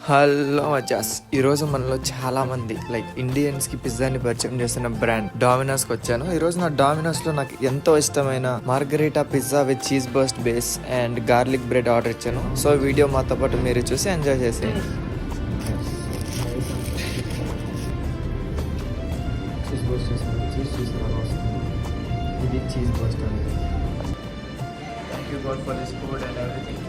Hello మచాస్, ఈరోజు మనలో చాలా మంది లైక్ ఇండియన్స్ కి పిజ్జాని పరిచయం చేస్తున్న బ్రాండ్ డామినోస్ కి వచ్చాను. ఈ రోజు నా డామినోస్ లో నాకు ఎంతో ఇష్టమైన margarita pizza with cheese burst base and garlic bread order ఇచ్చాను. సో వీడియో మాతో పాటు మీరు చూసి ఎంజాయ్ చేసేయండి. ఇది చీజ్ బర్స్ట్ అండి. Thank you God for this food and everything.